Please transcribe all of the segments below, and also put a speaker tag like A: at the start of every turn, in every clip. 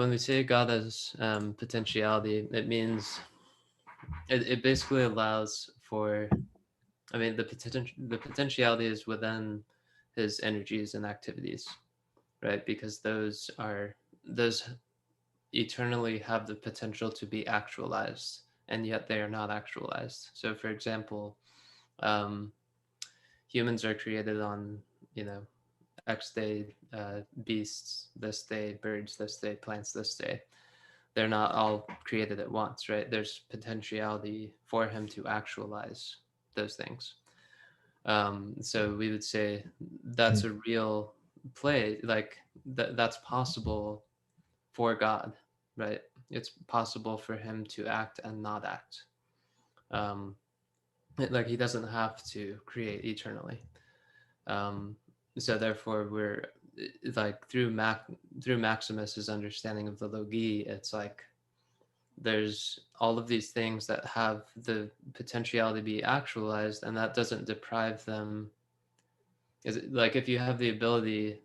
A: When we say God has potentiality, it means it basically allows for, I mean, the potentiality is within his energies and activities, right? Because those eternally have the potential to be actualized, and yet they are not actualized. So, for example, um, humans are created on, you know, X day, beasts this day, birds this day, plants this day. They're not all created at once, right? There's potentiality for him to actualize those things. So we would say that's a real play, like that's possible for God, right? It's possible for him to act and not act. Um, like he doesn't have to create eternally. Um, so therefore, we're like through Maximus's understanding of the logi, it's like there's all of these things that have the potentiality to be actualized, and that doesn't deprive them. Is it like if you have the ability,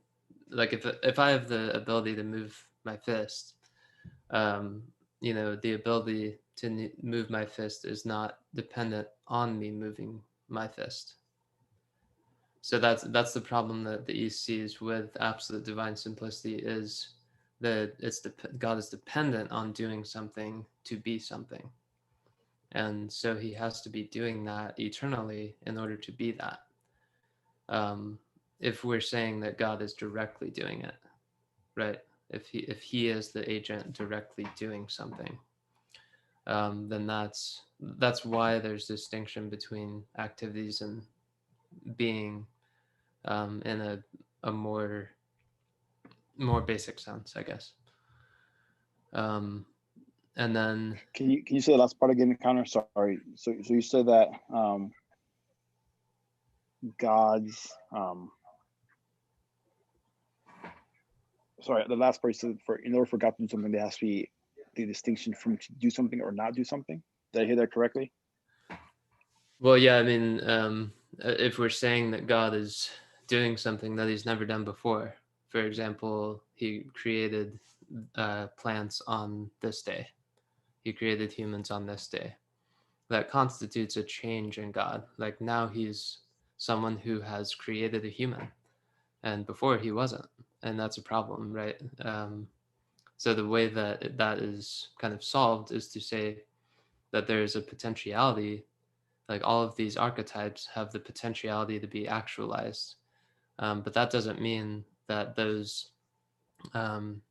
A: like if I have the ability to move my fist, um, you know, the ability to move my fist is not dependent on me moving my fist. So that's the problem that the East sees with absolute divine simplicity is that God is dependent on doing something to be something, and so he has to be doing that eternally in order to be that. Um, if we're saying that God is directly doing it, right? If he is the agent directly doing something, then that's why there's distinction between activities and being, in a more basic sense, I guess. Um, and then
B: Can you say the last part again, Connor? Sorry. So you said that God's sorry, the last part you said for in order for God to do something, there has to be the distinction from to do something or not do something. Did I hear that correctly?
A: well, yeah, I mean, if we're saying that God is doing something that he's never done before, for example, he created plants on this day, he created humans on this day, that constitutes a change in God. Like now he's someone who has created a human, and before he wasn't, and that's a problem, right? So the way that that is kind of solved is to say that there is a potentiality, like all of these archetypes have the potentiality to be actualized, but that doesn't mean that um,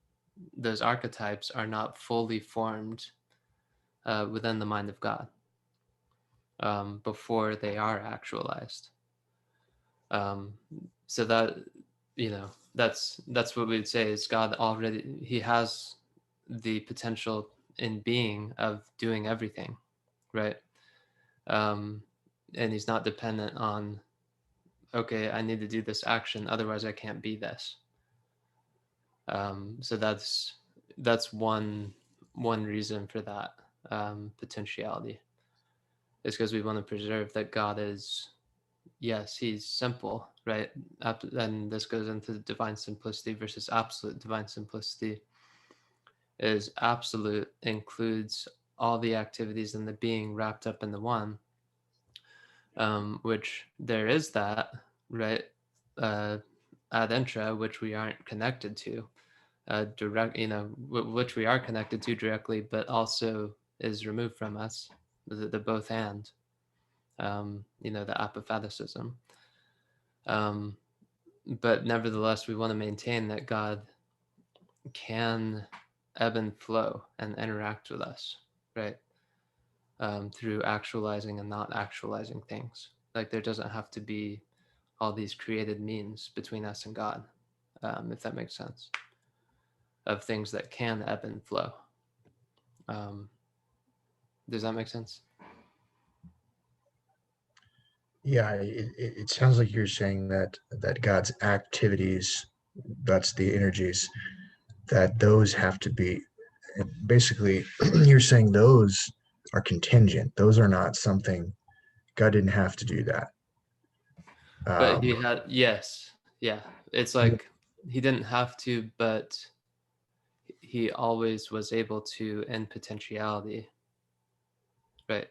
A: those archetypes are not fully formed within the mind of God before they are actualized. Um, so that, you know, that's what we'd say is God already, he has the potential in being of doing everything, right? Um, and he's not dependent on, okay, I need to do this action, otherwise I can't be this. So that's one reason for that potentiality, is because we want to preserve that God is, yes, he's simple, right? And this goes into the divine simplicity versus absolute divine simplicity. Is absolute includes all the activities and the being wrapped up in the one, which there is that, right? Uh, ad intra, which we aren't connected to, direct, you know, which we are connected to directly, but also is removed from us, the both and, you know, the apophaticism. Um, but nevertheless, we want to maintain that God can ebb and flow and interact with us, right? Through actualizing and not actualizing things. Like there doesn't have to be all these created means between us and God, if that makes sense, of things that can ebb and flow. Um, does that make sense?
C: Yeah, it sounds like you're saying that God's activities, that's the energies, that those have to be basically you're saying those are contingent. Those are not something God didn't have to do that.
A: But
C: Um,
A: he had, yes, yeah. It's like he didn't have to, but he always was able to end potentiality, right?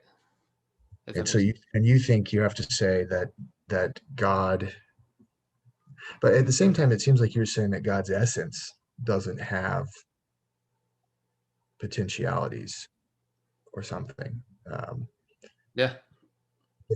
A: If that
C: And so
A: makes
C: you think you have to say that God, but at the same time, it seems like you're saying that God's essence doesn't have potentialities or something.
A: yeah,